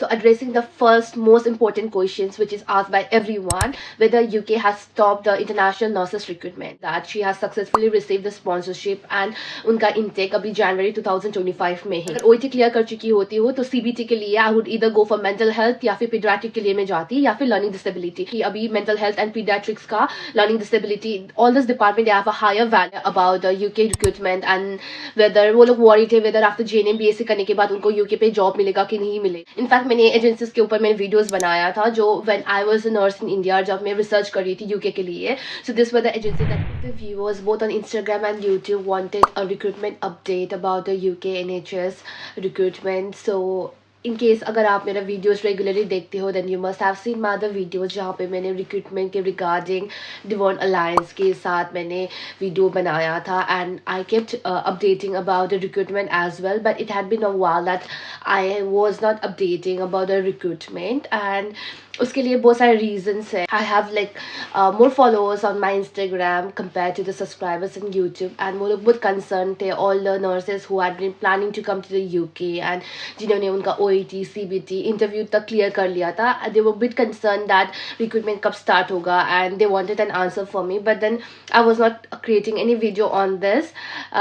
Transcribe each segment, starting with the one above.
So addressing the first most important questions which is asked by everyone, whether UK has stopped the international nurses recruitment, that she has successfully received the sponsorship and उनका intake अभी January 2025 में ही। अगर OET clear कर चुकी होती हो तो CBT के लिए I would either go for mental health या फिर pediatric के लिए मैं जाती या फिर learning disability। कि अभी mental health and pediatrics का learning disability all this department they have a higher value about the UK recruitment and whether वो लोग worried थे whether after JNM BSc करने के बाद उनको UK पे job मिलेगा कि नहीं मिलेगा। इनफैक्ट मैंने एजेंसीज के ऊपर मैंने वीडियोस बनाया था जो when I was a nurse in India जब मैं रिसर्च कर रही थी यूके के लिए। So this were the agency that the viewers both on Instagram and YouTube wanted a recruitment update about the UK NHS recruitment. So in case अगर आप मेरा वीडियोस रेगुलरली देखते हो then you must have seen my other videos जहाँ पे मैंने recruitment के regarding Devon alliance के साथ मैंने वीडियो बनाया था and I kept updating about the recruitment as well, but it had been a while that I was not updating about the recruitment and उसके लिए बहुत सारे रीजंस है। I have like more followers on my Instagram compare to the subscribers in YouTube and वो लोग बहुत concern थे, all the nurses who had been planning to come to the UK and जिन्होंने उनका OET CBT इंटरव्यू तक clear कर लिया था, they were bit concern that recruitment कब स्टार्ट होगा and they wanted an answer for me, but then I was not creating any video on this.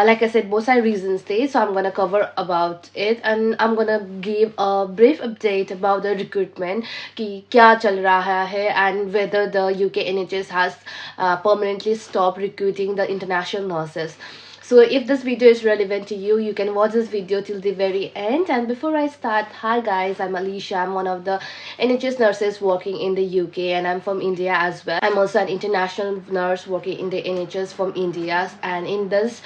Like I said बहुत सारे reasons थे, so I am gonna cover about it and I am gonna give a brief update about the recruitment कि क्या चल रहा है and whether the UK NHS has permanently stopped recruiting the international nurses. So if this video is relevant to you, you can watch this video till the very end. And before I start, hi guys, I'm Alicia. I'm one of the NHS nurses working in the UK and I'm from India as well. I'm also an international nurse working in the NHS from India, and in this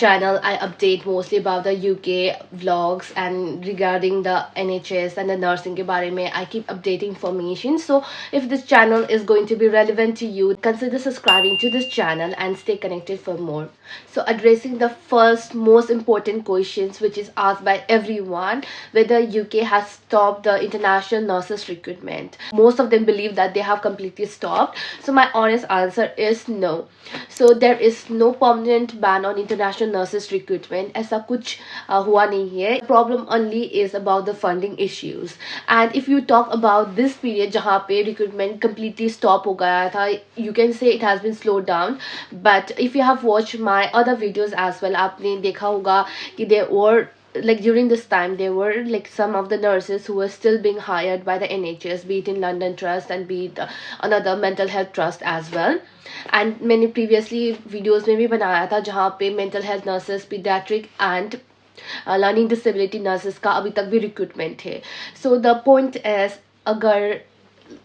channel I update mostly about the UK vlogs and regarding the NHS and the nursing ke bare mein I keep updating information. So if this channel is going to be relevant to you, consider subscribing to this channel and stay connected for more. So addressing the first most important questions which is asked by everyone, whether UK has stopped the international nurses recruitment. Most of them believe that they have completely stopped. So my honest answer is no. So there is no permanent ban on international nurses recruitment. ऐसा कुछ हुआ नहीं है. Problem only is about the funding issues. And if you talk about this period जहाँ पे recruitment completely stop हो गया था, you can say it has been slowed down. But if you have watched my other videos as well, आपने देखा होगा कि there were like during this time there were like some of the nurses who were still being hired by the NHS, be it in London Trust and be it another mental health trust as well. And मैंने previously videos में भी बनाया था जहाँ पे mental health nurses, pediatric and learning disability nurses का अभी तक भी recruitment है. So the point is, अगर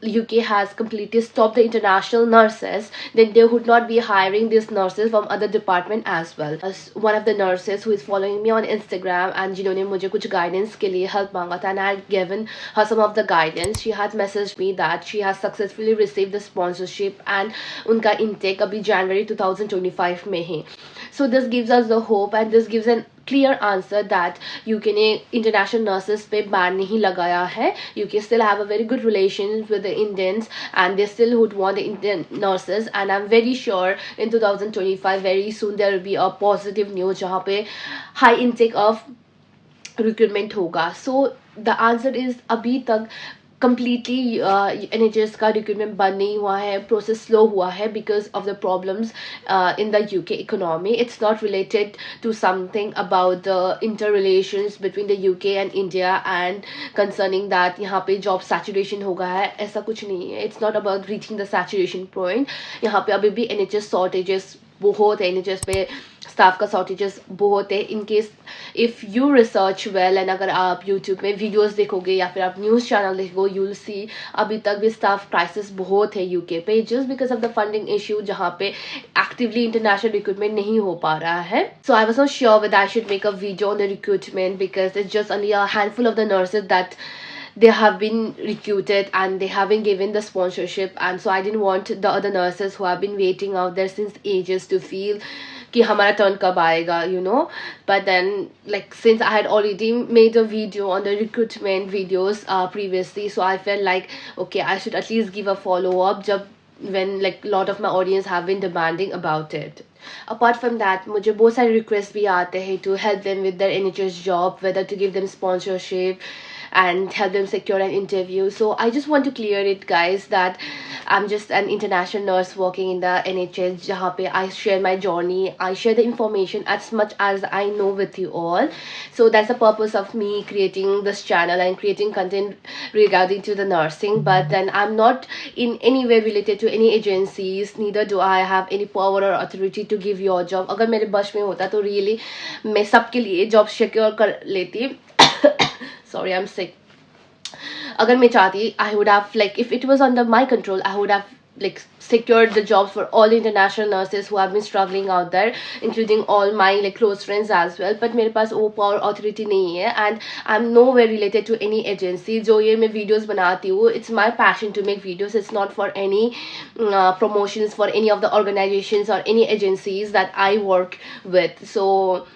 UK has completely stopped the international nurses, then they would not be hiring these nurses from other department as well. As one of the nurses who is following me on Instagram and जिन्होंने मुझे कुछ guidance के लिए help मांगा था, and I had given her some of the guidance. She had messaged me that she has successfully received the sponsorship and उनका intake अभी January 2025 में ही. So this gives us the hope and this gives an clear answer that UK ने international nurses पे ban नहीं लगाया है. UK still have a very good relations with the Indians and they still would want the Indian nurses, and I'm very sure in 2025 very soon there will be a positive news जहाँ पे high intake of recruitment होगा. So the answer is अभी तक completely NHS का recruitment बंद नहीं हुआ है, process slow हुआ है because of the problems in the UK economy. It's not related to something about the interrelations between the UK and India and concerning that यहाँ पे job saturation हो गया है, ऐसा कुछ नहीं है. It's not about reaching the saturation point. यहाँ पे अभी भी NHS shortages बहुत है, NHS पे स्टाफ का शॉर्टेजेस बहुत है. In case if you research well and अगर आप यूट्यूब में वीडियोस देखोगे या फिर आप न्यूज़ चैनल देखोगे, यू विल सी अभी तक भी स्टाफ क्राइसिस बहुत है यूके पे, just because of the funding issue जहाँ पे एक्टिवली इंटरनेशनल रिक्रूटमेंट नहीं हो पा रहा है. So I was not sure whether I should make a video on the recruitment because it's just only a handful of the nurses that they have been recruited and they haven't given the sponsorship, and so I didn't want the other nurses who have been waiting out there since ages to feel कि हमारा turn कब आएगा, you know. But then like since I had already made a video on the recruitment videos previously, so I felt like okay, I should at least give a follow up जब when like lot of my audience have been demanding about it. Apart from that, मुझे बहुत सारे requests भी आते हैं to help them with their NHS job, whether to give them sponsorship and help them secure an interview. So I just want to clear it, guys, that I'm just an international nurse working in the NHS, जहाँ पे I share my journey, I share the information as much as I know with you all. So that's the purpose of me creating this channel and creating content regarding to the nursing. But then I'm not in any way related to any agencies, neither do I have any power or authority to give your job. अगर मेरे बस में होता तो really मैं सबके लिए job secure कर लेती. Sorry, I'm sick. अगर मैं चाहती, I would have, like, if it was under my control, I would have like secured the jobs for all the international nurses who have been struggling out there, including all my like close friends as well. But मेरे पास वो power authority नहीं है, and I'm nowhere related to any agency. जो ये मैं videos बनाती हूँ, it's my passion to make videos. It's not for any promotions for any of the organizations or any agencies that I work with. So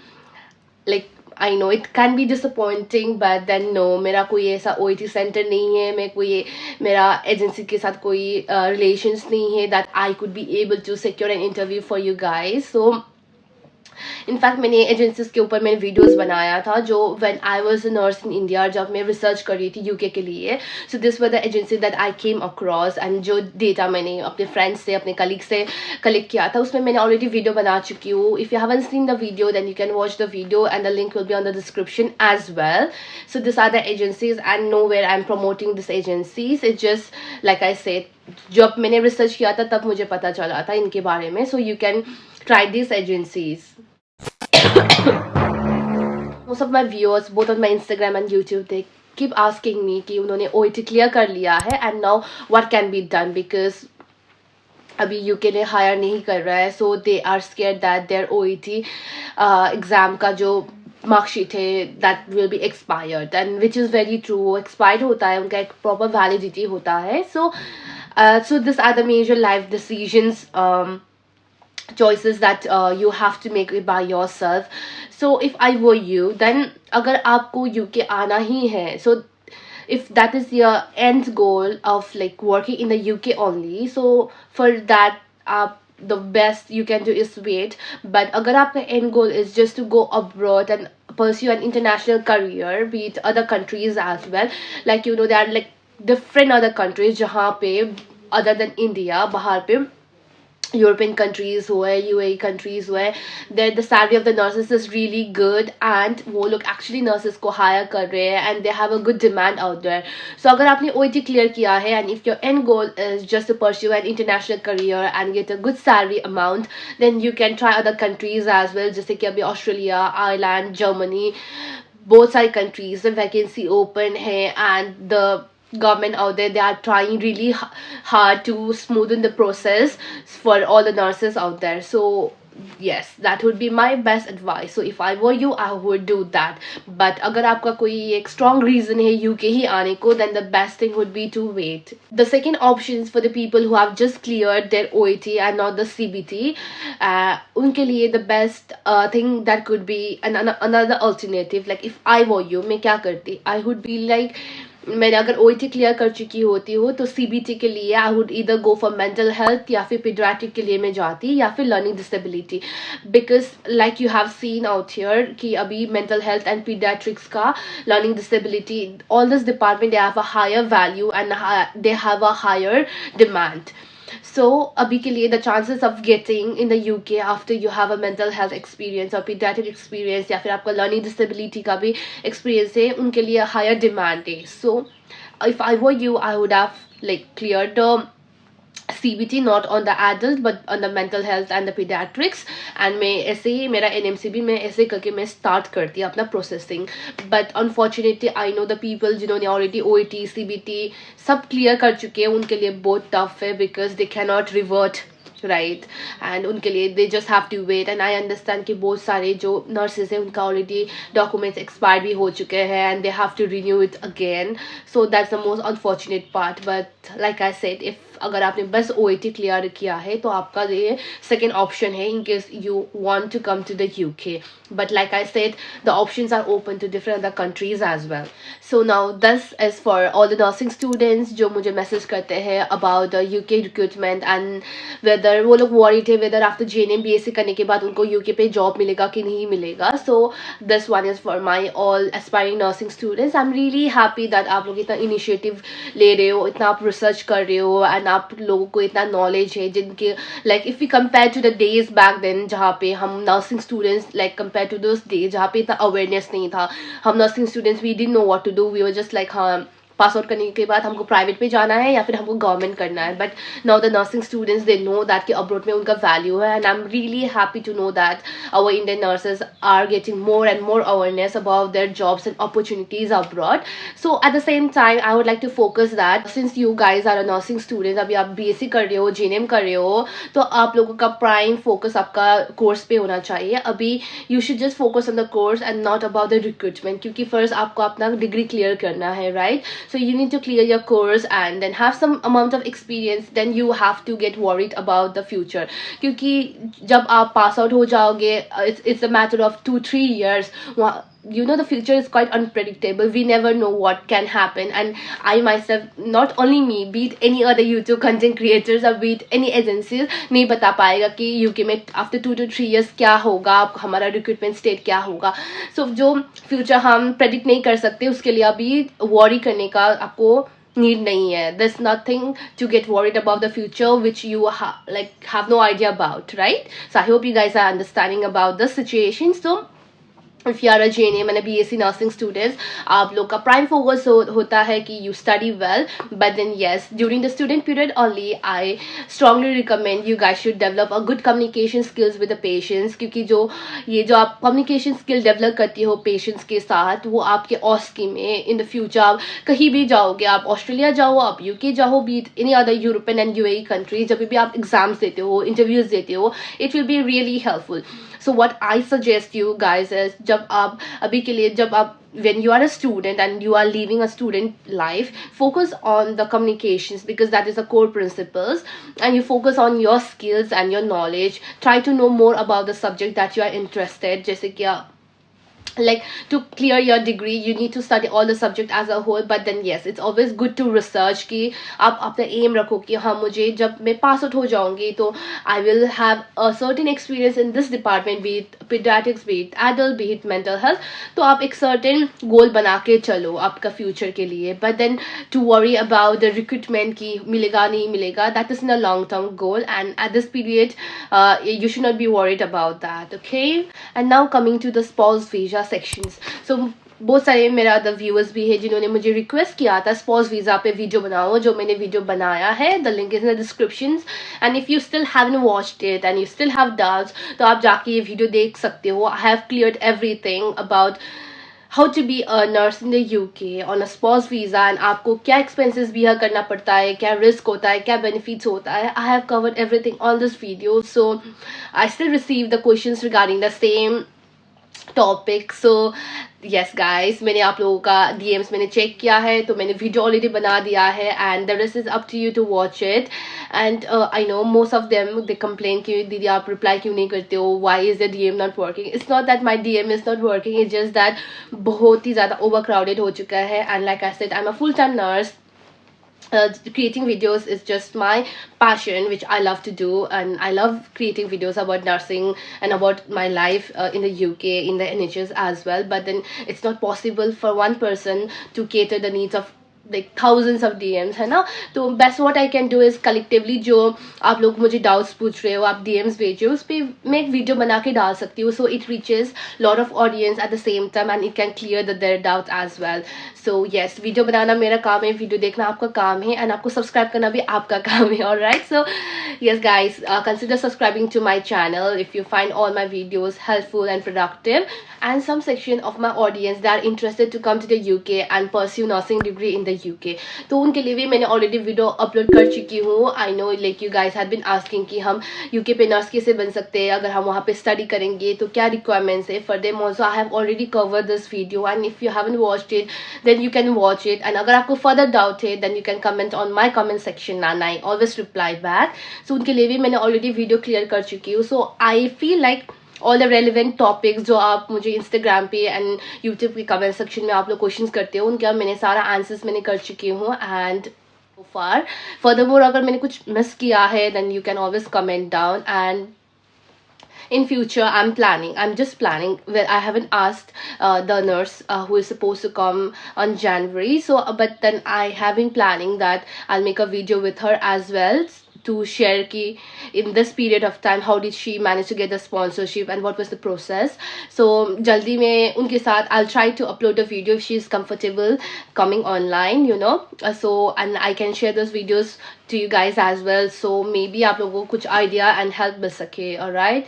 like I know it can be disappointing, but then no, मेरा कोई ऐसा OET center नहीं है, मैं कोई मेरा agency के साथ कोई relations नहीं है that I could be able to secure an interview for you guys. So in fact मैंने एजेंसीज के ऊपर मैंने वीडियोस बनाया था जो when I was a nurse in India, जब मैं रिसर्च कर रही थी यूके के लिए. So this were the agency that I came across, and जो डेटा मैंने अपने फ्रेंड्स से अपने कलीग से कलेक्ट किया था उसमें मैंने ऑलरेडी वीडियो बना चुकी हूँ. If you haven't seen the video then you can watch the video and the link will be on the description as well. So this are the agencies and no where I am promoting this agencies. It's just like I said, जब मैंने research किया था तब मुझे पता चला था इनके बारे में. So you can try this agencies. Most of my viewers, both on my Instagram and YouTube, they keep asking me कि उन्होंने OET clear कर लिया है and now what can be done, because अभी UK ने hire नहीं कर रहा है, so they are scared that their OET exam का जो मार्कशीट है that will be expired, and which is very true. expired होता है, उनका एक proper validity होता है. So these are the major life decisions, choices that you have to make it by yourself. So if I were you, then अगर आपको UK आना ही है, so if that is your end goal of like working in the UK only, so for that the best you can do is wait. But अगर आपका end goal is just to go abroad and pursue an international career, be it other countries as well, like you know there are like different other countries जहाँ पे other than India, बाहर पे European countries हुए, UAE countries हुए, there the salary of the nurses is really good and वो लोग actually nurses को hire कर रहे हैं and they have a good demand out there. So अगर आपने OET clear किया है and if your end goal is just to pursue an international career and get a good salary amount, then you can try other countries as well, जैसे कि अभी Australia, Ireland, Germany, बहुत सारी countries में vacancy open है and the government out there, they are trying really hard to smoothen the process for all the nurses out there. So yes, that would be my best advice. So if I were you, I would do that. But अगर आपका कोई एक strong reason है UK ही आने को, then the best thing would be to wait. The second option is for the people who have just cleared their OET and not the CBT. उनके लिए the best thing that could be another alternative. Like if I were you, मैं क्या करती? I would be like, मैंने अगर OET clear कर चुकी होती हो तो CBT के लिए I would either go for mental health या फिर पीडियाट्रिक के लिए मैं जाती, या फिर learning disability. Because like you have seen out here कि अभी मेंटल हेल्थ एंड पीडियाट्रिक्स का, learning disability, all this department they have a higher value and they have a higher demand. So अभी के लिए the chances of getting in the UK after you have a mental health experience or pediatric experience या फिर आपका learning disability का भी experience है, उनके लिए higher demand है. So if I were you, I would have like cleared the CBT not on the adult but on the mental health and the pediatrics, and मैं ऐसे ही मेरा NMC भी मैं ऐसे करके मैं start करती अपना processing. But unfortunately I know the people जिन्होंने already OET CBT सब clear कर चुके हैं, उनके लिए बहुत tough है because they cannot revert, right? and उनके लिए they just have to wait. and I understand कि बहुत सारे जो nurses हैं उनका already documents expired भी हो चुके हैं and they have to renew it again. So that's the most unfortunate part. But like I said, if अगर आपने बस OET क्लियर किया है तो आपका ये सेकेंड ऑप्शन है in case you want to come to the UK. But like I said, the options are open to different other countries as well. So now this is for all the nursing students जो मुझे message करते हैं about the UK recruitment and whether वो लोग worry थे weather after JNM BSc करने के बाद उनको UK पे जॉब मिलेगा कि नहीं मिलेगा. So this one is for my all aspiring nursing students. I am really happy that आप लोग इतना इनिशिएटिव ले रहे हो, इतना आप रिसर्च कर रहे हो एंड आप लोगों को इतना नॉलेज है जिनके like if you compare to the days back then जहाँ पे हम nursing students like compare to those days जहाँ पे इतना अवेयरनेस नहीं था. हम nursing students we didn't know what to do, we were just like हाँ पास आउट करने के बाद हमको प्राइवेट पे जाना है या फिर हमको गवर्नमेंट करना है. But now the nursing students they know that कि अब्रॉड में उनका वैल्यू है and I am really happy to know that our Indian nurses are getting more and more awareness about their jobs and opportunities abroad. So at the same time I would like to focus that since you guys are a nursing student, अभी आप BSc कर रहे हो, JNM कर रहे हो, तो आप लोगों का प्राइम फोकस आपका कोर्स पे होना चाहिए. अभी you should just focus on the course and not about the recruitment, क्योंकि फर्स्ट आपको अपना डिग्री क्लियर करना है, right? So you need to clear your course and then have some amount of experience, then you have to get worried about the future. क्योंकि जब आप pass out हो जाओगे it's a matter of 2-3 years. You know, the future is quite unpredictable. We never know what can happen, and I myself, not only me, be it any other YouTube content creators or be it any agencies, नहीं बता पाएगा कि UK में after 2 to 3 years क्या होगा, हमारा recruitment state क्या होगा. So जो future हम predict नहीं कर सकते उसके लिए अभी worry करने का आपको need nahi hai. There's nothing to get worried about the future which you have no idea about, right? So I hope you guys are understanding about the situation. So if you are a JNM and a BSc nursing students, आप लोग का prime focus होता है कि you study well, but then yes, during the student period only, I strongly recommend you guys should develop a good communication skills with the patients, क्योंकि ये जो आप communication skill develop करती हो patients के साथ, वो आपके OSCE में in the future आप कहीं भी जाओगे, आप ऑस्ट्रेलिया जाओ, आप UK जाओ, be it any other European and UAE country, जब भी आप exams देते हो, interviews देते हो, it will be really helpful. So what I suggest you guys is जब आप अभी के लिए जब आप when you are a student and you are living a student life, focus on the communications because that is the core principles, and you focus on your skills and your knowledge. Try to know more about the subject that you are interested. जैसे कि like to clear your degree you need to study all the subject as a whole, but then yes, it's always good to research कि आप अपना aim रखो कि हाँ मुझे जब मैं pass out हो जाऊंगी तो I will have a certain experience in this department, be it pediatrics, be it adult, be it mental health. तो आप एक certain goal बना के चलो आपका future के लिए, but then to worry about the recruitment कि मिलेगा नहीं मिलेगा, that is in a long term goal, and at this period you should not be worried about that. Okay, and now coming to the spouse visa sections. So बहुत सारे मेरा other viewers भी है जिन्होंने मुझे रिक्वेस्ट किया था sponge visa पे वीडियो बनाओ, जो मैंने वीडियो बनाया है, the link is in the description. And if you still haven't watched it and you still have doubts तो आप जाके ये वीडियो देख सकते हो. I have cleared everything about how to be a nurse in the UK on a spouse visa, and आपको क्या expenses भी करना पड़ता है, क्या risk होता है, क्या benefits होता है. I have covered everything on this video, so I still receive the questions regarding the same topic. So yes guys, मैंने आप लोगों का DMs मैंने चेक किया है, तो मैंने वीडियो ऑलरेडी बना दिया है, and the rest is up to you to watch it. And I know most of them they complain कि दीदी आप reply क्यों नहीं करते हो, why is the DM not working. It's not that my DM is not working, it's just that बहुत ही ज़्यादा overcrowded हो चुका है, and like I said, I'm a full-time nurse. Creating videos is just my passion, which I love to do, and I love creating videos about nursing and about my life in the UK, in the NHS as well. But then it's not possible for one person to cater the needs of like thousands of DMs, है ना. तो best what I can do is collectively जो आप लोग मुझे doubts पूछ रहे हो, आप DMs भेज रहे हो, उस पर मैं एक वीडियो बना के डाल सकती हूँ, so it reaches lot of audience at the same time and it can clear their doubts as well. So yes, video बनाना मेरा काम है, वीडियो देखना आपका काम है, and आपको सब्सक्राइब करना भी आपका काम है. Alright, so yes guys, consider subscribing to my channel if you find all my videos helpful and productive. And some section of my audience that are interested to come to the UK and pursue nursing degree in the UK, तो उनके लिए भी मैंने already video upload कर चुकी हूँ. I know like you guys have been asking कि हम UK पे नर्स कैसे बन सकते हैं, अगर हम वहाँ पे स्टडी करेंगे तो क्या रिक्वायरमेंट्स है. For them also I have already cover this video, and if you haven't watched it then you can watch it. And अगर आपको फर्दर डाउट है then you can comment on my comment section and I always reply back. So उनके लिए भी मैंने already video clear कर चुकी हूँ. So I feel like all the relevant topics जो आप मुझे इंस्टाग्राम पे एंड यूट्यूब के कमेंट सेक्शन में आप लोग क्वेश्चंस करते हो, उनका मैंने सारा आंसर्स मैंने कर चुकी हूँ. And so far. Furthermore, अगर मैंने कुछ miss किया है, then you can always comment down. And in future, I'm just planning. Well, I haven't asked the nurse who is supposed to come on January, so but then I have been planning that I'll make a video with her as well, to share ki in this period of time how did she manage to get the sponsorship and what was the process. So jaldi mein unke sath I'll try to upload a video if she is comfortable coming online, so, and I can share those videos to you guys as well, so maybe aap logo ko kuch idea and help mil sake. All right,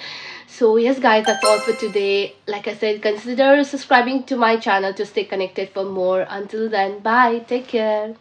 so yes guys, that's all for today. Like I said, consider subscribing to my channel to stay connected for more. Until then, bye, take care.